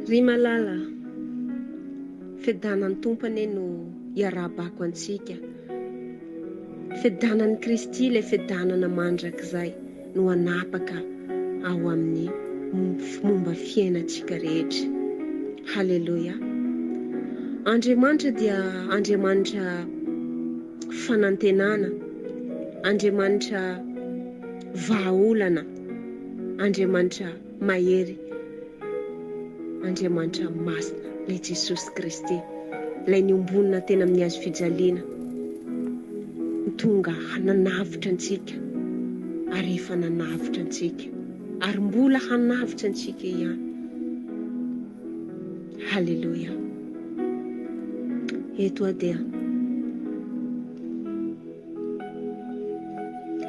Ry malala, fiadanan'ny tompony no iarabako antsika. Fiadanan'ny Kristy ilay fiadanana mandrakizay no anapaka ao amin'ny momba fiainantsika rehetra. Halleluja. Andriamanitra dia Andriamanitra fanantenana, Andriamanitra vahaolana, Andriamanitra mahery, Andriamanitra masina, ilay Jesosy Kristy, ilay niombonina tena amin'ny hazo fijaliana, tonga nanavitra antsika, ary efa nanavitra antsika, ary mbola hanavitra antsika ihany. Halleluja. Eto dia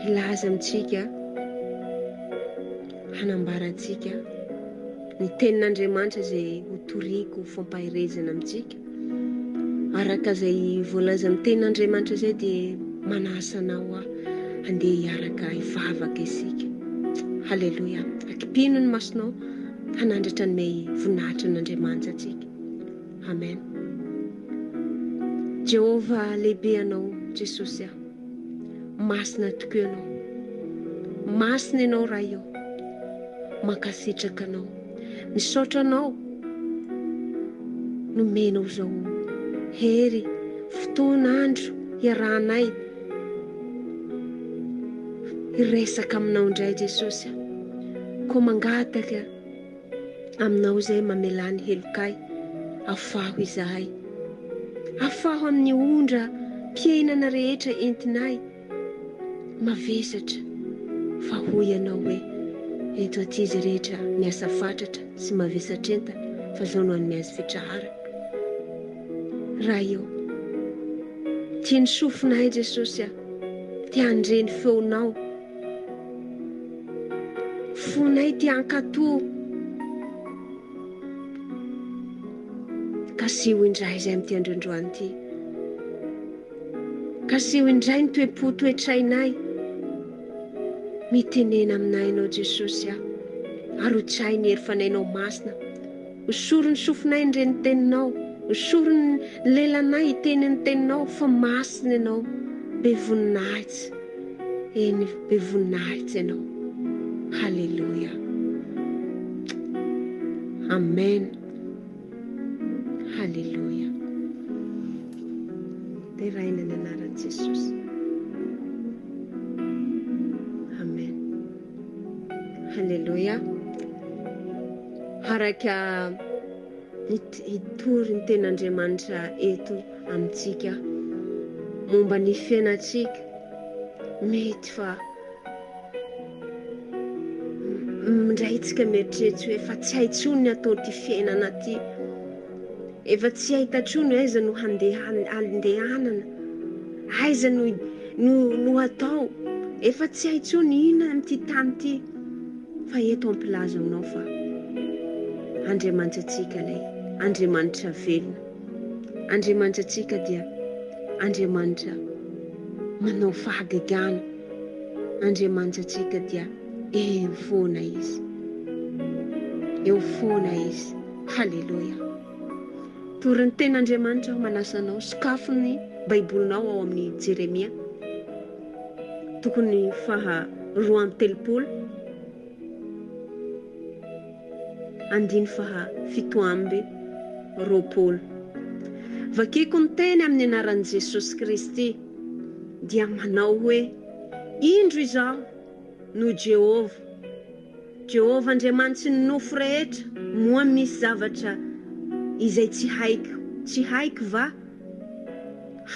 ilaza amintsika, hanambarantsika ny tenin'Andriamanitra izay hotoriko fampahirezana amintsika. Araka izay voalaza amin'ny tenin'Andriamanitra izay dia manasa anao andeha hiaraka hivavaka isika. Halleluja. Akipino ny masonao hanandratra ny may voninahitra n'Andriamanitra antsika. Amen. Jehova lehibe anao, Jesosy aho. Masina tokoa anao. Masina ianao raha io. Mankasitraka anao. Misaotra anao. Nomenao zao hery, fotoana andro iarahanay. Iresaka aminao indray, Jesosy. Koa mangataka aminao izay mamelany helokay. Afaho izahay. Afaho amin'ny ondra fiainana rehetra entinay. Mavesatra fa hoy ianao hoe eto aty izy rehetra miasa fatratra sy mavesatra entana fa zao no any miazo fitrahara. Raha io tia ny sofinay, Jesosy aho, tia handreny feonao, fonay tia ankatoa. Kasio indray izay amin'ity androandroany ity. Kasio indray ny toe-po toe-trainay. Mitenena aminay ianao, Jesosy aho, ary hotray ny hery fanainao masina. Hosoro ny sofinay ny reny teninao, hosoro ny lelanay hiteny ny teninao, fa masina ianao, be voninahitsy. Eny be voninahitsy ianao. Halleluja. Amen. Halleluja. Teraina ny anaran'i Jesosy. Amen. Halleluja. Haraka hitory ny ten'Andriamanitra eto amintsika momba ny fiainantsika. Mety fa indray itsika mieritreritra hoe efa tsy hay intsony ny atao ty fiainana ty. Efa tsy ahita intsony aiza no handehanana, aiza no atao. Efa tsy hay intsony inona amin'ity tany ty. Fa eto ampilaza aminao fa Andriamanitra antsika ilay Andriamanitra velona. Andriamanitra antsika dia Andriamanitra manao fahagagana. Andriamanitra antsika dia eo foana izy. Eo foana izy. Halleluja. Tory ny ten'Andriamanitra aho manasa anao, sokafo ny baibolinao ao amin'ny Jeremia tokony 2:3, andiny 7:20. Vakiko ny teny amin'ny anaran'i Jesosy Kristy dia manao hoe indro izaho no Jehova. Jehova Andriamanitra ny nofo rehetra. Moa misy zavatra izay tsy haiko va?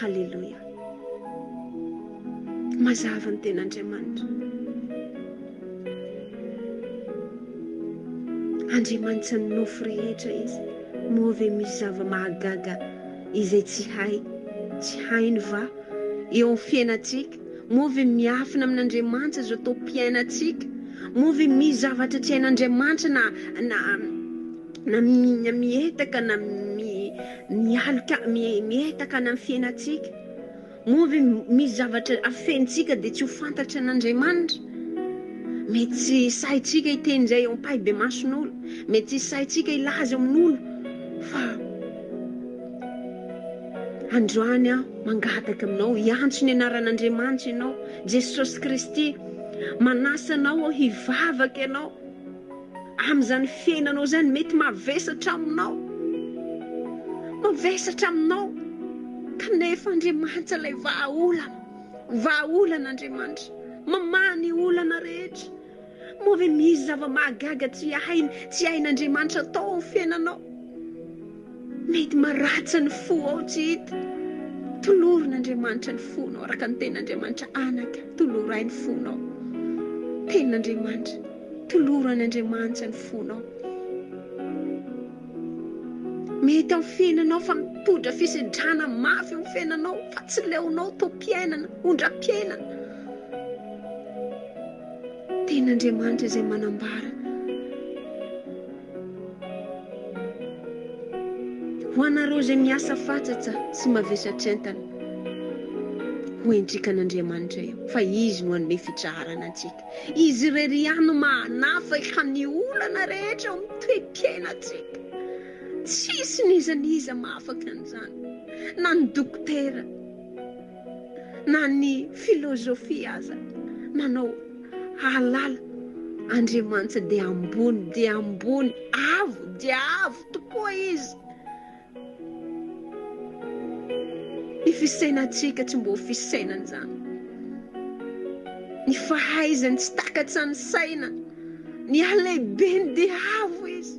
Halleluja. Mazava ny ten'Andriamanitra. Andriamanitra ny nofo rehetra izy. Moa ve misy zava-mahagaga izay tsy hainy va eo amin'ny fiainantsika? Moa ve miafina amin'Andriamanitra zao atao mpiainantsika? Moa ve misy zavatra tsy hain'Andriamanitra na mietaka na mietaka na fiainantsika? Moa ve misy zavatra afentsika dia tsy ho fantatra an'Andriamanitra? mety tsy saitsika hiteny zay eo ampay be mason'olo, mety tsy saitsika ilaza amin'olo, fa androany aho mangataka aminao, hiantso ny anaran'Andriamanitra ianao, Jesosy Kristy, manasa anao aho hivavaka ianao amin'izany fiainanao zany mety mavesatra aminao, kanefa Andriamanitra ilay vahaolana Andriamanitra, mamany olana rehetra. Moa ve misy zava-mahagaga tsy hain'Andriamanitra atao ny fiainanao? Mety maratsa ny fo ao tsy hita. Tolorin'Andriamanitra ny fonao, araka ny ten'Andriamanitra, anaka toloray ny fonao. Ten'Andriamanitra, toloran'Andriamanitra ny fonao. Mety amin'ny fiainanao fa mitondra fisedrana mafy amin'ny fiainanao, fa tsy leonao tom-piainana, ondram-piainana. Ten'Andriamanitra izay manambara. Ho anareo izay miasa fatsatsa sy mavesatra entana, hoentrika an'Andriamanitra io, fa izy no hanome fitraharana antsika. Izy reriano manafa ny olana rehetra amin'ny toe-piainantsika. Tsisy nizaniza mahafaka an'izany, na ny dokotera, na ny filozofia aza, nanao halala. Andriamanitra dia ambony, avo tokoa izy. Ny fisainantsika tsy mbo fisainana zany. Ny fahaizany tsy takatsa ny saina, ny halehibeny dia avo izy.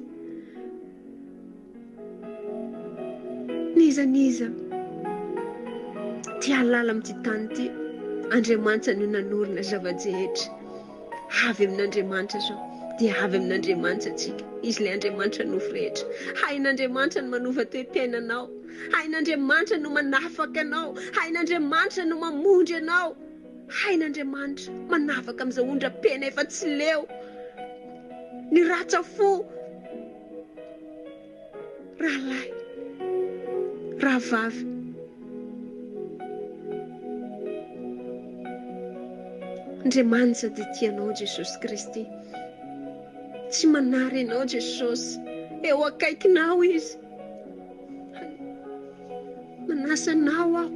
Niza ty halala amin'ity tany ty, Andriamanitra no nanorina zava-jehetra. Avy amin'Andriamanitra zao, dia avy amin'Andriamanitra tsika. Izy ilay Andriamanitra nofo rehetra. Hain'Andriamanitra no manova toe-piainanao, hain'Andriamanitra no manafaka anao, hain'Andriamanitra no mamonjy anao, hain'Andriamanitra manafaka amin'izao ondram-piaina efa tsy leo. Ny ratsa-fo, rahalahy, rahavavy, Andriamanitra dia tianao Jesosy Kristy. Tsy manary anao Jesosy, eo akaikinao izy, manasa anao aho.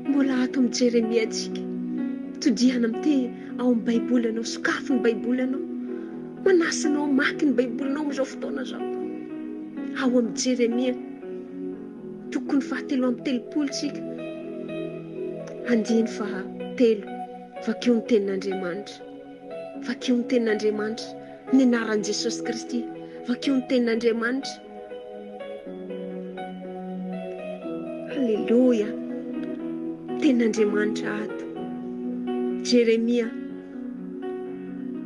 Mbola ato amin'ny Jeremia tsika, todihana amin'ity ao amin'ny Baiboly anao, sokafy ny Baiboly anao, manasa anao mamaky ny Baiboly anao amin'izao fotoana zao. Ao amin'ny Jeremia, tokony 7:30 tsika, 9:3, vakio ny tenin'Andriamanitra, vakio ny tenin'Andriamanitra, ny anaran'i Jesosy Kristy, vakio ny tenin'Andriamanitra. Halleluja, tenin'Andriamanitra ato. Jeremia,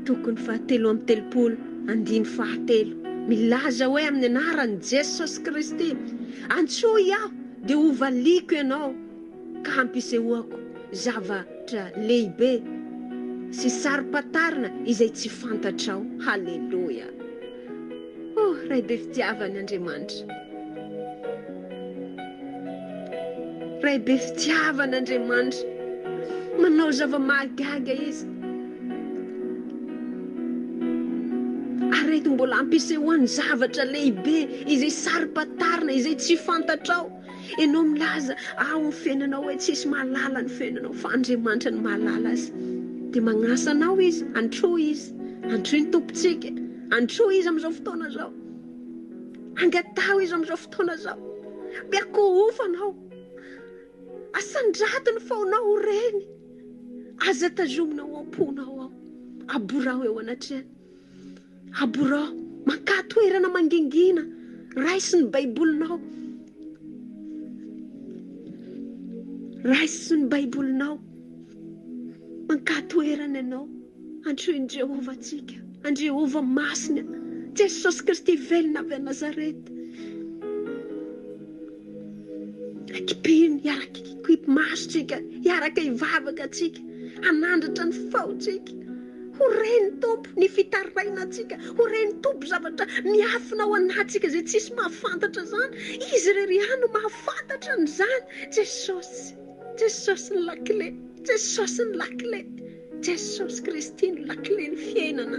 tokony 7:30, 9:3, milaza hoe amin'ny anaran'i Jesosy Kristy, antsoy aho dia hovaliko ianao ka hampisehoako zavatra lehibe sy sarim-patarina izay tsy fantatrao. Halleluja. Ray be fitiavan'Andriamanitra, ray be fitiavan'Andriamanitra, manao zava-mahagaga izy. Areto mbola ampisehoany zavatra lehibe izay sarim-patarina izay tsy fantatrao. Ianao milaza ao ny fiainanao hoe tsisy mahalala ny fiainanao, fa Andriamanitra ny mahalala azy. Dia magnasa anao izy, antroy ny tompontsika, antroy izy amin'izao fotoana zao, angatao izy amin'izao fotoana zao. Biako ofanao, asandratony faonao reny, aza tazominao amponao ao, aborao eo anatrehany, aborao, mankatoerana mangingina, raisy ny Baibolinao, raisy ny Baibolinao, mankatoerana ianao. Antroin Jehova tsika, an Jehova masina, Jesosy Kristy velona avy a Nazareta. Akipiny, iaraka ikipy maso tsika, iaraka ivavaka tsika, anandratra ny faotsika. Horeny tompo ny fitaraina tsika, horeny tompo zavatra miafina ao anatsika izay tsisy mahafantatra zany. Izy reriano mahafantatra n'izany. Jesosy ny lakile, Jesosy ny lakile. Jesosy Kristy ny lakile ny fiainana.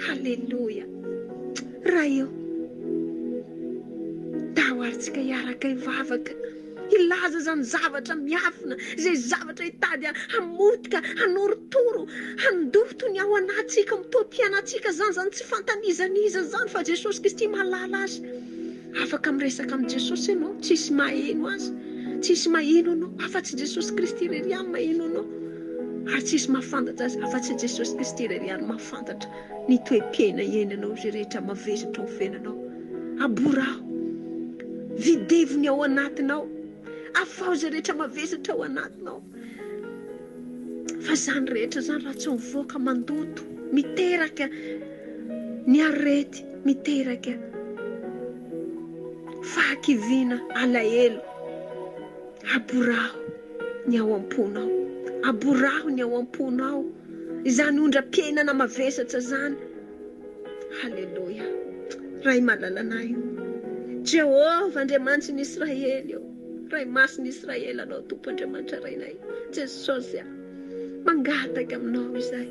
Halleloia. Raha eo da hoaritsika hiaraka hivavaka, hilaza zany zavatra miafina, zay zavatra hitady hamotika, hanorotoro, handoto ny ao anatsika, mitoam-piainatsika zany tsy fantanizaniza zany fa Jesosy Kristy mahalala azy. Afaka miresaka amin'ny Jesosy ianao, tsisy maheno azy, tsisy maheno anao afa-tsy Jesosy Kristy irery ihany maheno anao, ary tsisy mahafantatra azy afa-tsy Jesosy Kristy irery ihany mahafantatra ny toe-piaina iainanao, zay rehetra mavezatra ho fiainanao. Aborao, videvony ao anatinao, afao zay rehetra mavezatra ao anatinao. Fa zany rehetra zany raha tsy mivoaka mandoto, miteraka ny arety, miteraka fahakiviana alahelo. Aborao ny ao am-ponao, aborao ny ao am-ponao, izany ondram-piainana mavesatra zany. Halleloia. Ray malalana io, Jehovah Andriamanitry ny Israely io, ray masiny Israely anao Tompo Andriamanitra rainay Jesosy, mangataka aminao izay.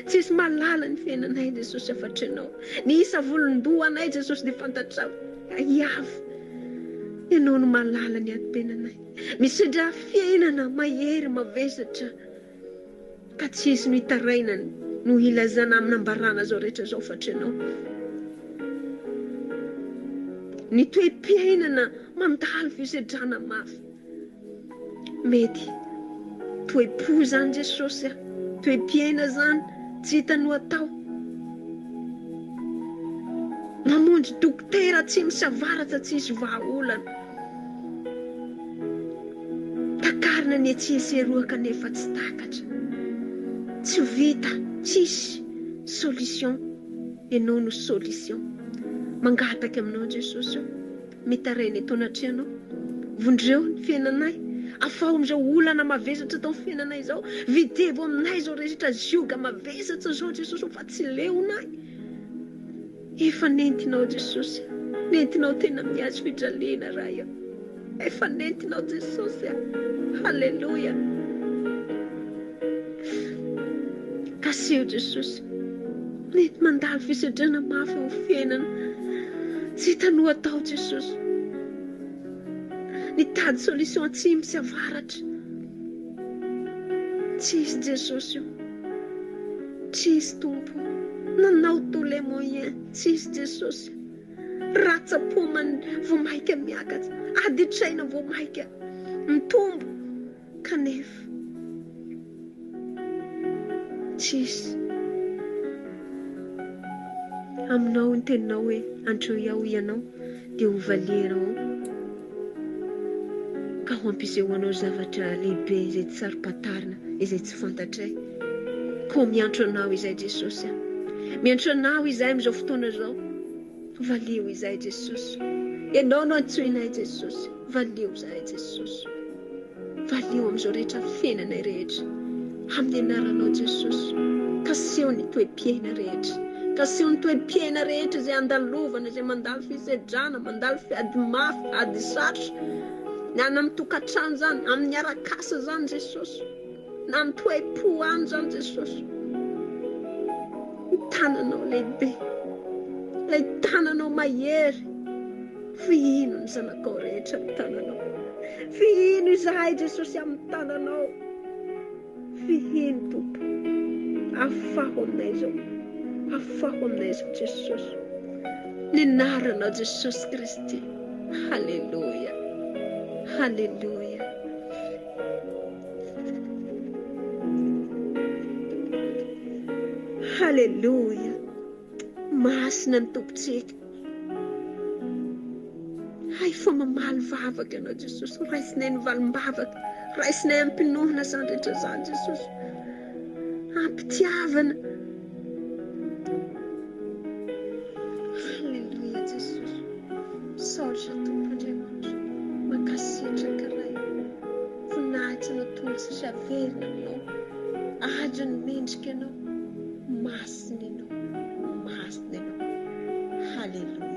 Tsisy malala ny fiainanay Jesosy afa-tsy anao. Ny isa volondohanay Jesosy dia fantatrao iavy. Ianao no malala ny atom-piainanay. Misidra fiainana mahery mavesatra ka tsisy no hitarainany no hilazana amin'ny ambarana zao rehetra zao afa-tsy anao. Ny toe-piainana mandalo fisedrana mafy. Mety toe-po zany Jesosy, toe-piaina zany tsy hitany atao. Mamonjy dokotera tsy misavaratra, tsisy vahaolana. Takarina ny etsieseroaka nefa tsy takatra. Tsy vita, tsisy solution. Ianao no solution. Mangataka aminao Jesosy, mitarainy eto anatrehanao. Vondreo ny fiainanay, afao amizao olana mavesatra tao fiainanay zao. Videvo aminay zao rehetra zioga mavesatra zao Jesosy, fa tsy leonay. Efa nentinao Jesosy, nentinao tena mihazo fijaliana raha io. Efa nentinao Jesosy. Halleluia. Kaseo Jesosy, nety mandalo fisedrana mafy ho fiainana. Tsy hitano atao Jesosy. Nitady solution tsy misy avaratra. Tsisy Jesosy io. Tsisy Tompo. Nanao tous les moyens. Tsisy Jesosy. Ratsa-po vao maika miakatra. Aditraina vao maika mitombo. Kanefa tsisy. Aminao ny teninao hoe andreo iaho ianao dia ho valierao ka ho ampisehoanao zavatra lehibe izay tsy saro-patarina, izay tsy fantatray. Ko miantro anao izay Jesosy. Miantro anao izay amin'izao fotoana zao. Valio izay Jesosy. Ianao no antsoinay Jesosy. Valio izay Jesosy. Valio amin'izao rehetra fiainanay rehetra. Amin'ny anaranao Jesosy. Kaseho ny toe-piaina rehetra. Kaseho ny toe-piaina rehetra izay andalovana, izay mandalo fisedrana, mandalo fiady mafy, ady sarotra. Na amin'ny tokantrano zany, amin'ny arakasa zany Jesosy. Na amin'ny toe-po any zany Jesosy. Ny tananao lehibe, ilay tananao mahery. Fihino ny zanakao rehetra amin'ny tananao. Fihino izahay Jesosy amin'ny tananao. Fihino Tompo. Afaho aminay zao. Afaho aminay zao Jesosy. Ny anaranao Jesosy Kristy. Halleluia. Halleluia. Halleluia. Masina ny tompontsika. Hay fa mamaly vavaka ianao Jesosy. Raisinay ny valim-bavaka. Raisinay ampinohana zany rehetra zany Jesosy. Ampitiavana. Halleluia Jesosy. Saotra Tompo Andriamanitra. Mankasitraka ray. Voninahitra na tolotsa sy averina aminao. Aja ny mendrika ianao. Masina ianao. Masina ianao. Halleluia.